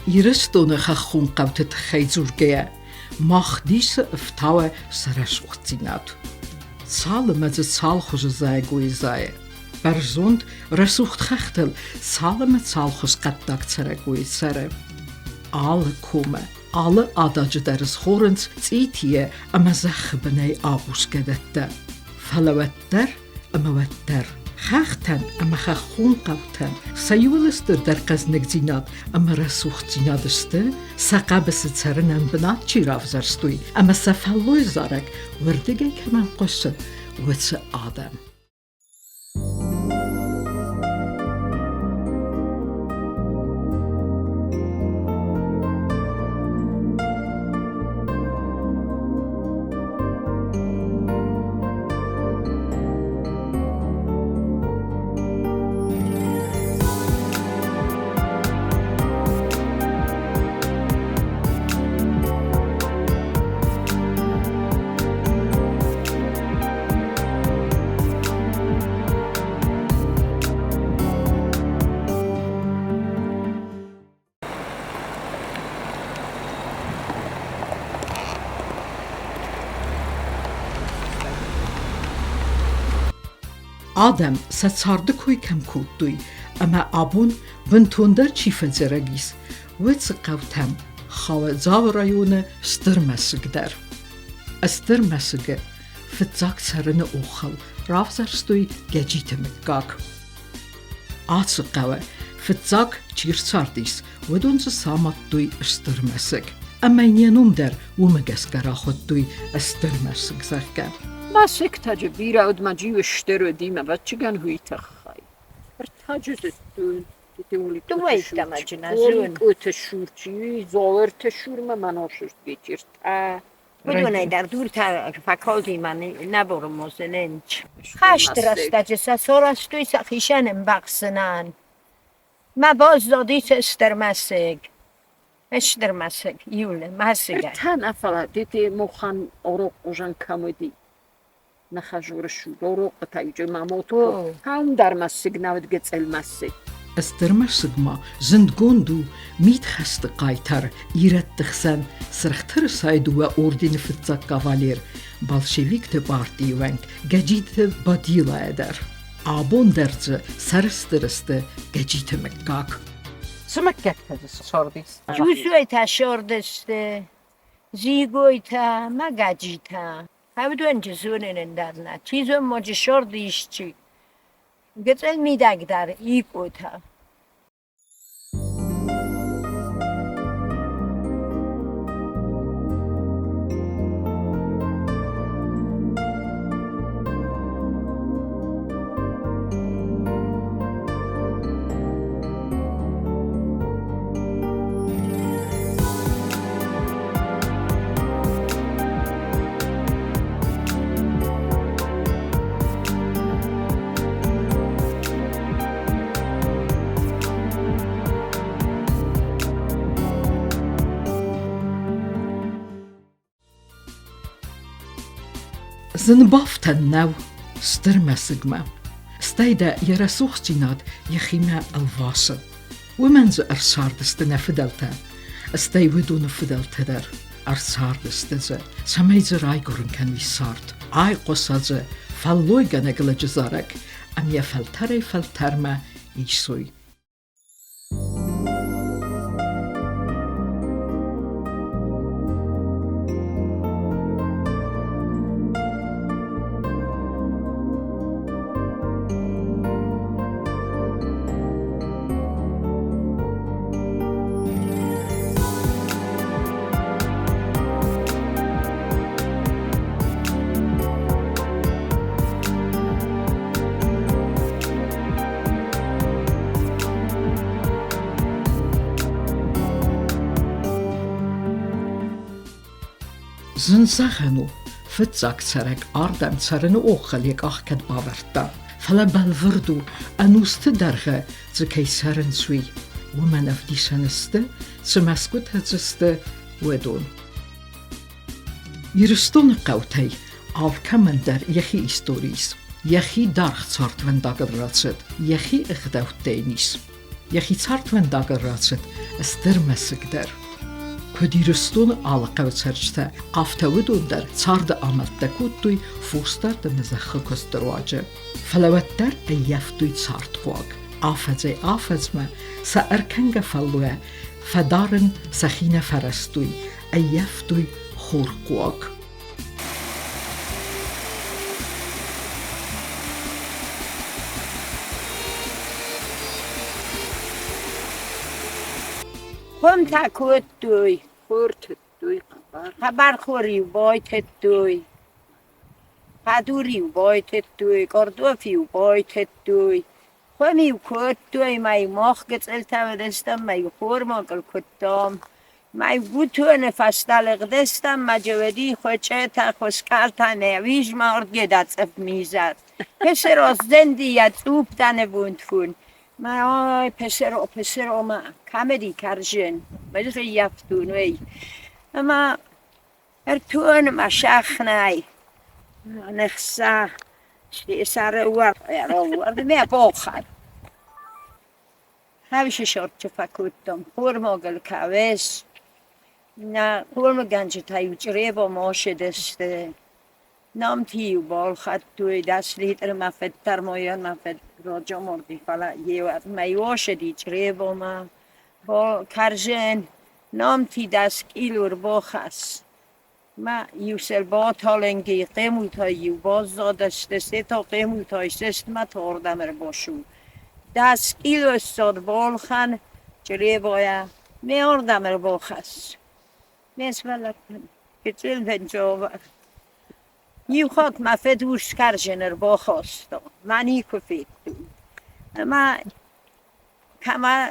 Իրստոնը խախուն կավթը թխայձուրգեը, մախդիսը վթավը սրաշուղցինատ։ Ցալը մեծը ցալ խուժը զայգույ զայը։ Բերզոնդ ռեսուղտ խախտել ցալը մը ցալ խուժ կատտակ ծրագույ ծրը։ Ալը կոմը, ալը ադաջը դերս խորընց ծիթիը ամազախ բնայ աղուշկեդետը։ Ֆալավետտեր, ամավետտեր։ Խախտան ամախախուն կավթան, սայուլստր դեր կազնգձինատ, ամարասուղցինադստը, սակաբսը ծարնան բնատ չիրավ զարստույ, ամասաֆալոյ զարակ, վրդիգեկ հման qoşı, վծը ադամ։ Ադամ սացարդը քույքամ քուտույ, ամա աբուն վնթոնդար չիֆը ձերագիս, վեցը կավթամ, խավը ձավրայունը Ստырմæսыг դար։ Ստырմæսıgը վծակ ծարնը ուխալ, ռավզարստույ գեջիթը մկակ։ Ացը կավը, վծակ չիրցարդիս, վդունցը սամատտույ Ստырմæսыг, ամայնյանում դար ումը գասկարախոտտույ Ստырմæսыг զարկա։ Masik tacı bir avdma civişleri dime batçıgan hüytahhay. Tacı üstün Tu mai stamagina zun. Öte şurçi, zover te şurma manoşust geçir. Budunay dar dur ta fakoldi man naborum ozenenç. Haştrastacısa sorastuysa xişanem baksınan. Ma boz dodis Stырмæsыг. Stырмæsыг yule masiga. Tan afala diti mohan orok ojan kamedi. Нахожу дорог тайджи мамоту хам дармасыг навд гецэлмасыг Ստырմæսыгма զնդգոնդու միտ խաստը կայթար իրատ տխսան սրխթր սայդուա օրդինը ֆծակ կավալեր բալշևիկ թե պարտի վենք գաջիթը բադիլա էդար աբոն դերձը սարստրստը գաջիթը մկակ Սմակկակտես սորդիս Ջուսույթա շորդստը զիգոյթա մագաջիթա Հավդուն ջզունեն ընդառնա Չիզոն մոջի շորդիշչի Գծել միդագդար իկոթա Զնբավթան նավ Ստырմæսыгма Ստայդա երասուղցինատ եղիմա ալվասը Ոմենձը արսարդստը նեֆդալթա Ստայ վդունը ֆդալթադար Արսարդստը Սամայձը ռայգուրն կան վիսարդ Այ qosadzı Falloy ganagılıcı zarak Ամյա faltarey faltarma İşsoy Զնսախանու ֆծակ ցարակ արդամ ցարնը օխալ եկ ախքդ բավարտա ֆալաբալվրդու անուստը դարղը ձկայսարնցուի ոմանավ դիշանստը ծմասկուտ հծստը վեդոն Իրստոնը կավթայ ավքամնդար եղի իստորիս եղի դարխ ցարտ վնդագրացդ եղի ըղդավտենիս یخی چارتون داگر راسد استرمسگ در کدیرستون آلقه چرچته آفتودون در چارد آمد دکوتوی فورستر دمزخ کسترواجه فلوت در ایفتوی چارت خواگ آفزما سأرکنگ فلوه فدارن سخین فرستوی ایفتوی خور خواگ خم تکوت دوی خورت دوی خبر خوری و بایت دوی قدوری و بایت دوی گردوفی و بایت دوی خمی و کت دوی مای ماخ گتل تودستم مای خور ماگل کتام مای بوتون فستالق دستم مجودی خوچه تا خوشکال تا نویج مارد گدت اف میزد پسر از زندی یا توب تنه بوندفون ما پسر ما کامدی کرجن مجلس یفتون وی اما ارتون ما شخنای نخسا سر ورد می باخر همیشه شرط فکوتم خورماگل کویس نه خورم گنج تایوچره با ماشه دسته نام تیو بال خد توی دست لیتر مفت ترمایان مفت راجا مردی فلا یه وقت میواشه دی چره با ما با کرجن نام تی دست کیلور با خست ما یوسل با تالنگی قیمول تا یو باز دادست سه تا قیمول تای سست ما تاردمر باشو دست کیلو استاد بال خن چره بایا میاردمر با خست میسولت کتل بنجاور یو خاک مفت وش کرجنر با خواستم منی کفید اما کما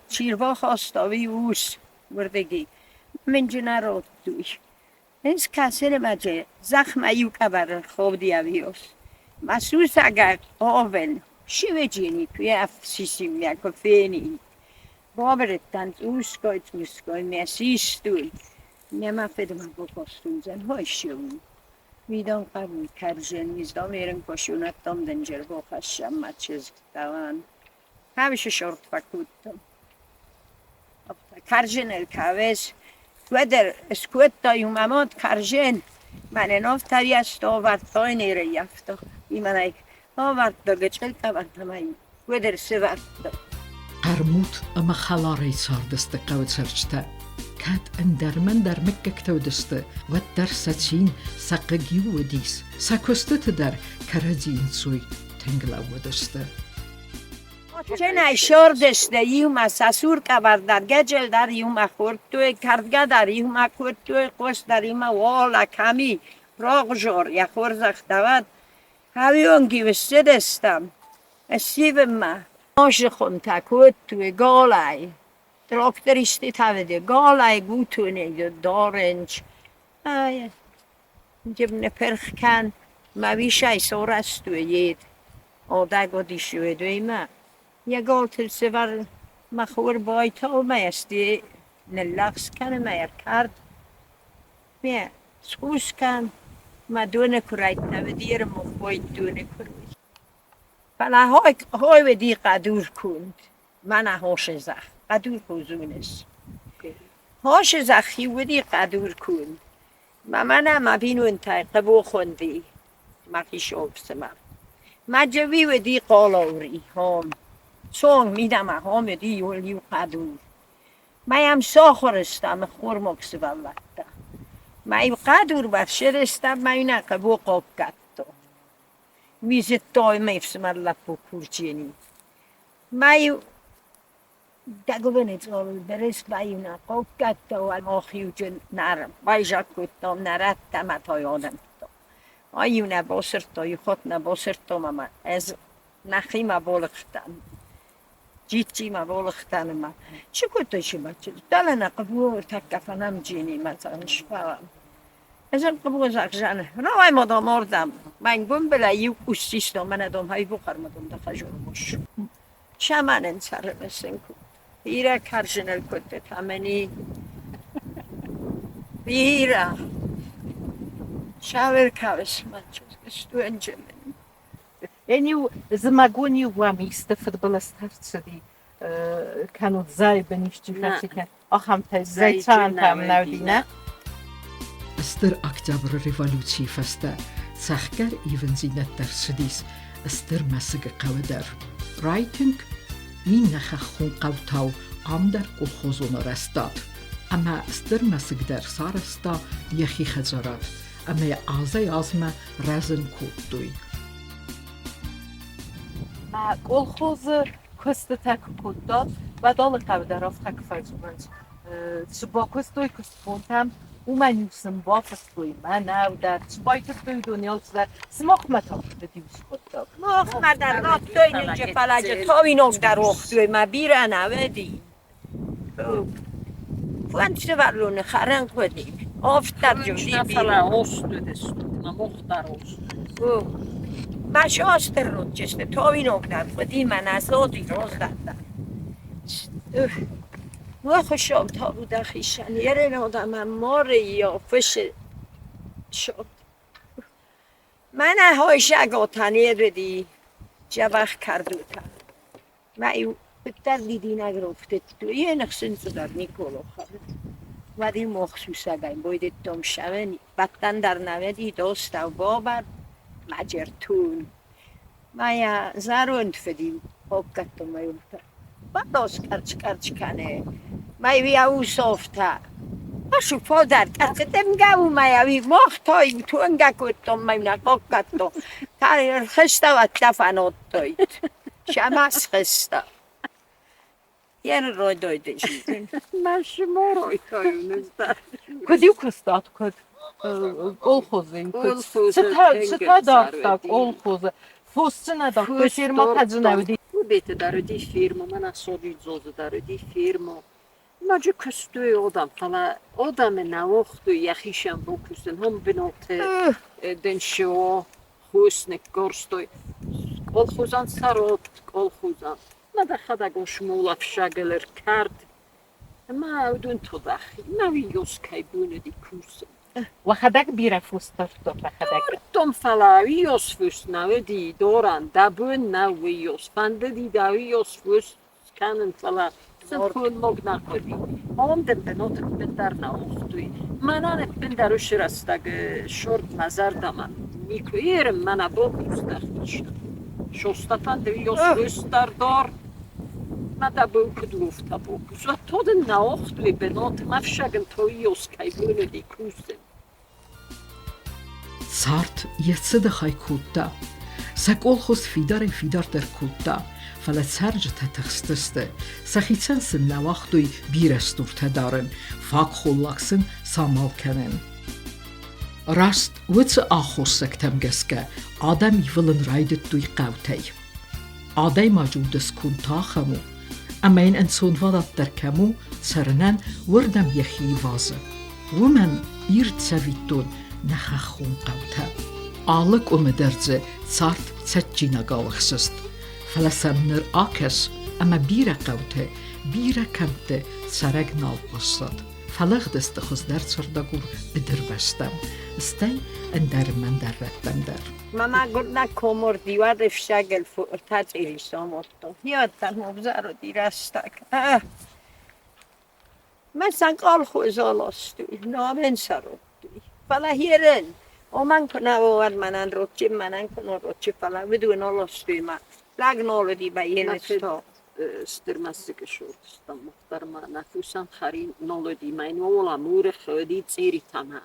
چیر با خواستاوی وش بردگی من جنر رو دوی از کسی مجه زخم ایو کبر خوب دیویوس مسوس اگر آول شیوه جینی توی افسیسیم یا کفینی بابرتن اوسکای میسیستوی نما فدم با خواستون زن های شون میدان قبول کرجن میزدام ایرن کشونت دام دنجر با خشم مچز دوان همیشه شرط فکوتم کرجن الکویز ودر اسکوت دایوم اماد کرجن من ناف تری است آورد تای نیره یفتا ایمانای آورد داگه چل تورد همایی ودر سورد قرموت اما خلاری ساردست قوت سرچته كات اندر من در مكك تودست ودر ساتين ساقجيو وديس ساكوستت در كرادين سوي تنگلا ودست چنای شور دسته یوم ساسور کبر در گجل در یوم خورد توی کردگه در یوم خورد توی قوس در یوم والا کمی راق جور یا خور زختود هاویونگی وسته دستم استیو ما آش خون تکود توی گالای تراکتریستی تاویده گالای گوتونه دارنج جبنه پرخ کن مویشه سورست توی ید آده گودی شوی دوی ما یه گال تلسور مخور بایتا و میستی نلقس کنه میر کرد میه سخوز کن ما دونه کرایت نویدیر مخوید دونه کرایت فلا های ودی قدور کند من هاش زخ قدور خوزونست هاش زخی ودی قدور کند ما بینو انتای قبو خوندی ما خیش اوبسمم ما جوی ودی قالاوری هم چون میدم هم دی یولیو قدور مایم ساخورستم خور مکس ولتا مایم قدور برشرستم مایم قبو قاب کتو میزد تای میفسم لپو کورچینی مایم دگو بنیتال برس مایم قاب کتو و آخیو جن نرم بایجا کتام نرتم تای آدم تو آیو نباسر تای خود نباسر تو ماما از نخی مبالغتم جیتی مبالغتن ما چی کتایشی بچه دلنا قبو تکفنم جینی مثلا شفاهم از این قبو زخجانه روی مادام آردم من گم بلایی اوستیستم من ادام های بخار مادام دخجور باش شمان انسر بسن کن بیره کرجنل کده تمنی بیره شاور کاوش من چوز استو انجمن Eniu zmaguni łami z te futbolestarcy كانوا زي بنيشتي فاتيكا أخم تزي تان تام نودينا Ystr October revolutie festa, sachgar even zinet der sudis, Styrmæsыг qawadar. Writing, min nakhun qawtaw amdar kolkhozun rastad. Ama Styrmæsыг der sarasta yahi khazarat. Ama azay azma razın kutduy. ما kolkhoz köstetek kutda و دال قودر افخک فایزمند سبا کستوی کستونتم اومنیوسم با کستوی من او در سبای کستوی دنیا در سماخ متا بدیوس کتا مخ مدر رات توی نجه فلجه تاوینوک در اختوی ما بیرن اویدی فانچه ورلون خرن کدیم آفتر جوشی فلا اوستو دستو ما مختار اوستو باش آستر رو جسته تاوینوک در کدیم من از آدی روز دادم ما خوشم تا بود خیشن یه آدم ماره یا فش شد من های شگاتنی ردی جوخ کردو تا ما ایو بکتر دیدی نگرفته تو یه نخسن در نیکولو خواهد و دی مخصوص اگه باید دم شونی بدن در نویدی دوست و بابر مجرتون ما یا زروند فدیم خوب کتو میومتا باز کرچ کنه مایوی او صافته باشو پادر کتم گاو مایوی مختای تو انگا کتم میونه کتم تاری خسته و تفنات داید شمس خسته یه رو دایده شیدین من شما روی تایونزده کدیو کستاد کد kolkhozin ستا دارتا kolkhoz فوسچه ندار فیرما تجنبی بيت دارودي فيرمو من أصودي زوز دارودي فيرمو ما جو كستوي أودام فلا أودام ناوختو يخيشان بوكسن هم بنوت دنشو خوسنك قرستوي kolkhozan سارود kolkhozan ما دخدا قوش مولا في شاقلر كارد ما أودون تضخي ما ويوس كايبونو دي كوسن وخدك بيرا فوسترتو وخدك Tom falavios fus navedi doran dabun navios fandedi davios fus kanen fala sapun mogna kodi om den benot bendar na oxtui manan bendaru shirastag short nazar dama mikoyer mana bokustakhish shostafan davios fus dardor mata bukdufta bokus va toden na oxtui benot mafshagen toios kaybunu di kusen Царт яцда хай кутта. Саколхос фидар дер кутта. Фала царж татхстсте. Сахицан син навахтуй бирастурта дарен. Фак холлаксен самал кенен. Раст вц ахосак тамгеска. Адам ивлен райдет туй qawtay. Адай маҷудас кунтахаму. Амайн انسان вадат der kamu царнан вурдам яхи ваза. Woman ird savitun. نخخون قوتا آلک اومدرزه царт цачина галахсыст фаласамныр акес ама бира قوته бира камте цараг налпасад фалагдысты хыздар цардагур идырбастам стай эндермен дерреттемдер ماما گرد کمر دیوار شگل فرتاد ایلیساموتو یاد تنوبزارو دیرستک مثلا قال خوزالستوی نامن سروتوی فلا هیرن من کنه وارد منن روچی منن کنه روچی فلا بدون آلستوی ما لاگ نولدی با یه نستا Стырмәсыг шортстан мухтарма нафусан харин нолоди майн ола мурх ходи цери тама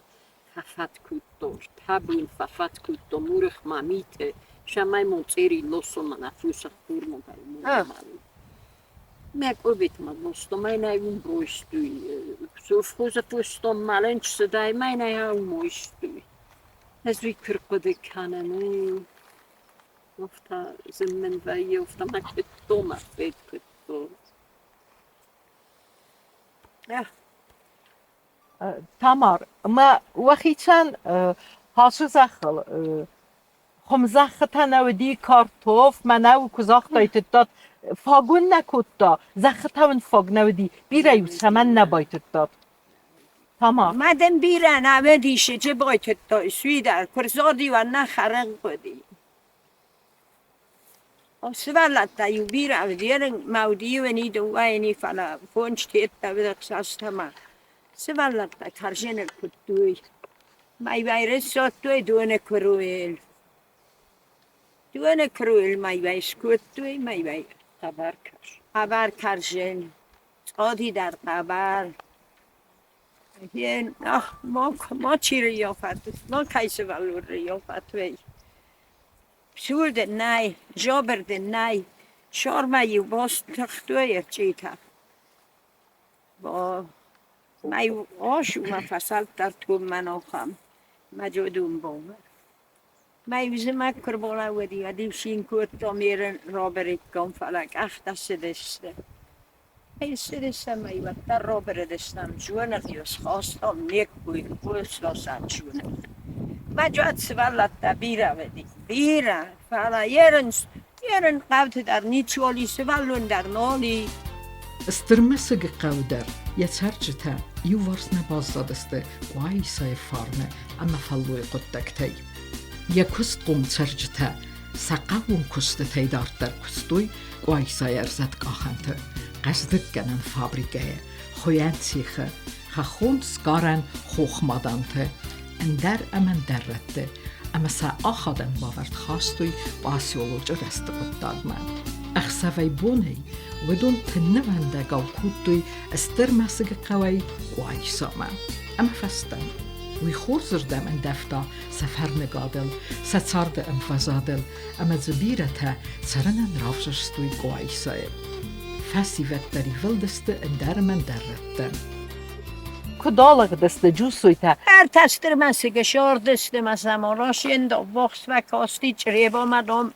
фафат куттор табин фафат кутто мурх мамите шамай мон цери лосо нафуса фурмо бай мек обит ма лосто май най ун броистуй софхоза фусто маленч сдай май най ау моистуй ez vi kırpıdı kanını Ofta zimmen vayı ofta makbetto makbetto. تمار ما وقتاً هاشو زخل خم زخت نودی کارتوف منو کزاخت دایت داد فاگون نکود دا زخت هم فاگ نودی بیرایو سمن نبایت داد تمام مدن بیره نودیشه چه بایت داد سوی در کرزادی و نخرن بودی سوالات تا یوبیر آویدیرن مودی و نی دو وای فلا فونش تیت تا بدک ساستما سوالات تا کارجن کتوی مای وایرس سات توی دونه کرویل مای وای سکوت توی مای وای خبر کارجن آدی در خبر یه ما چی ریافت ما کیسه ولور ریافت وی سورد نای جابرد نای شارمایی باز تختوی چیتا با مای آشو مفصل در تو مناخم مجودون بومه مای ویزه مکر بالا ودی شین کود تا میرن رابرک کن فلک اخت سدسته ای سدسته مای وقت در رابردستم جوانه دیوز خواستم نیک بوید بوستاسم جوانه مجود سوالت تا بیره فعلا یرن قوت در نیچوالی سوالون در نالی Стырмәсыг قودر يترجتا يورسنا بازدسته قايسة فارنة أما فلوي قدكتي يكست قوم ترجتا سقاون كستتي دارتر كستوي قايسة يرزت قاخنت قصدك جنن فابريكاية خوين سيخة خون سكارن خوخمادانت اندر أمن دررته أما سا آخادن باورد خواستوي باسيولوجا رست قدادمان أخسوي بوني ودون تنوانده گاو کودوی استرمەسыг قوی قایسامه اما فستن وی خورزردم ان دفتا سفر نگادل سچارد انفزادل اما زبیرته سرنن رافشستوی قایسای فسی وقتری ولدسته اندر من دررتن کدالق دسته جوسویته هر تسترمەsыг شاردسته مثلا راشین دا وقت و کاستی چریبا مدام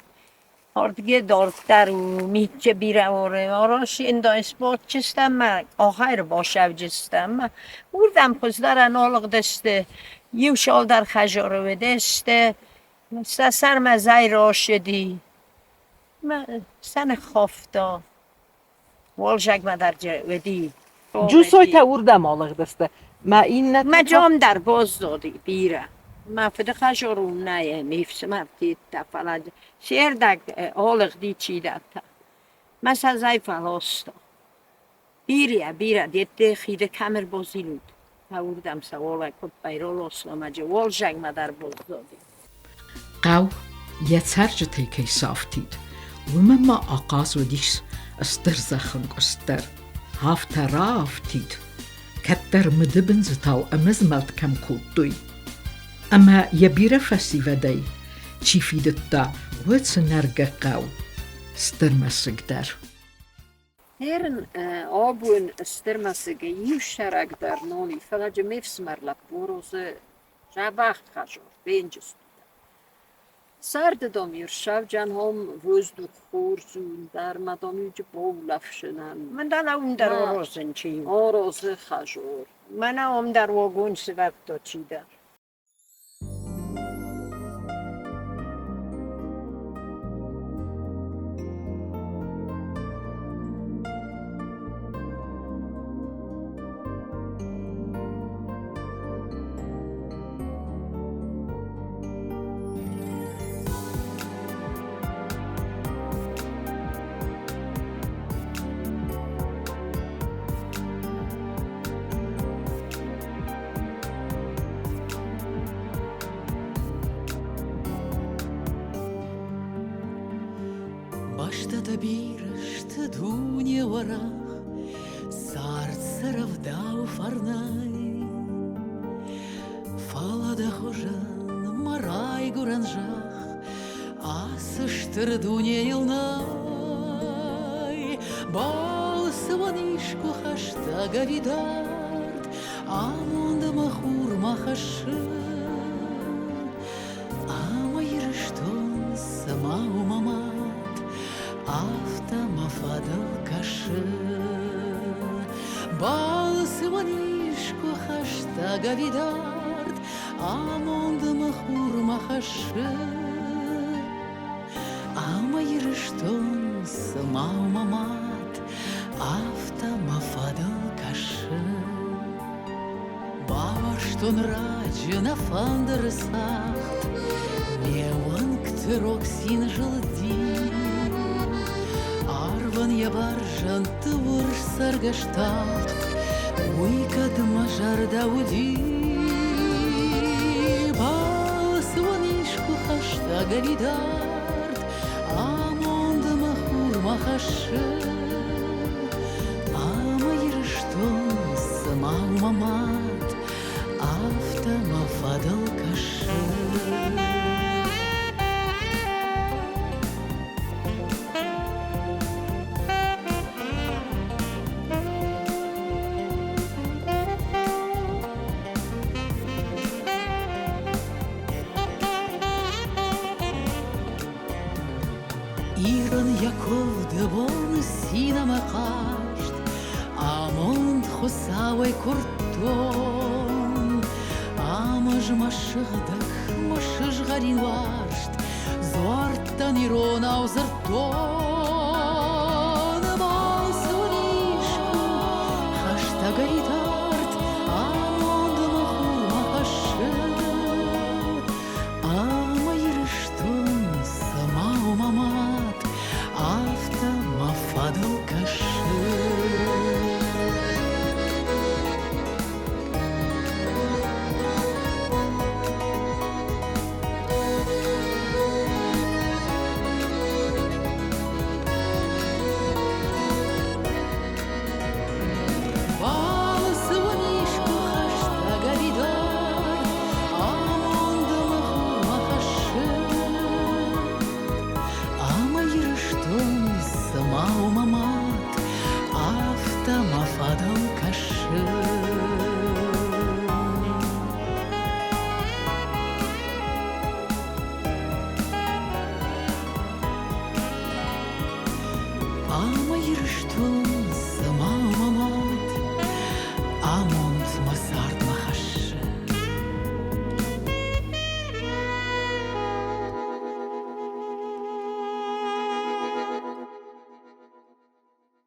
Ordige dorktar mitje biravore arash inda ispat çistem ahir başavcistem urdam kızlara nolg deste yuvşal dar xajara vedeste Stırmæsыг rashidi sen khafta والجگ ما در ودی جوسویته اردم آلق دسته ما این نت ما جام در باز دادی بیره ما فده خجارون نه میفسم تیت فلج شیر دک آلق دی چی داتا مثلا زای فلاستا بیره دیت خیده کمر بازیلود اردم سواله کد بیرال اسلام والجگ ما در باز دادی قو يترجتي كي سافتيد ومما آقاز وديس استرزخن قستر هافترافتيد كتر مدبن زتاو امزملت كم كودوي اما يبير فسي ودي چي فيدتا وتسنرگ قو Stırmæsыг در Herren abun Stırmæsыг yuşarak der noni felace mevsmerlak boroze jabach khajor benjust Sard domir shavjan hom vozduk khorzun dar madamüc bovlafşınan من در اون در آرازن چی Oroze khajor من هم در واگون سبب تا چی در Başta da bir dunia warach Sarce ravdał farnaj Fala da hojan maraj guranjach Asıştır dunia yılnay Bal sıvanişku haşta gavidart Amond mahur mahaşı Ama yırıştın samau mama Автомафадал каши Бал сыванишку хашта гавидард Амонд махур махаши Ама йырыштон сымау мамат Автомафадал каши Баваштон раджина фандерсахт Меуан ктырок син жылди Иван я баржан тывыр саргаштат, уйкад мажар дауди, балсуанишку хаштага видарт, амонд махур махашы, ама ерыштон сымау мамат, автомафадал кашы. Иран Яков дебон синама кашт, амонд хъæуæй куртон, амаж машыгдак машыж гарин варшт, зуарттан ирон аузыртон, балсунишку хаштага видарт, амонд махур махашы, ама ерыштон сымау мамат, автомафадал кашы. Балсуанишку хаштага видар, амонд махур махашы, ама ерыштон сымау мамат, автомафадал кашы. Ама ерыштон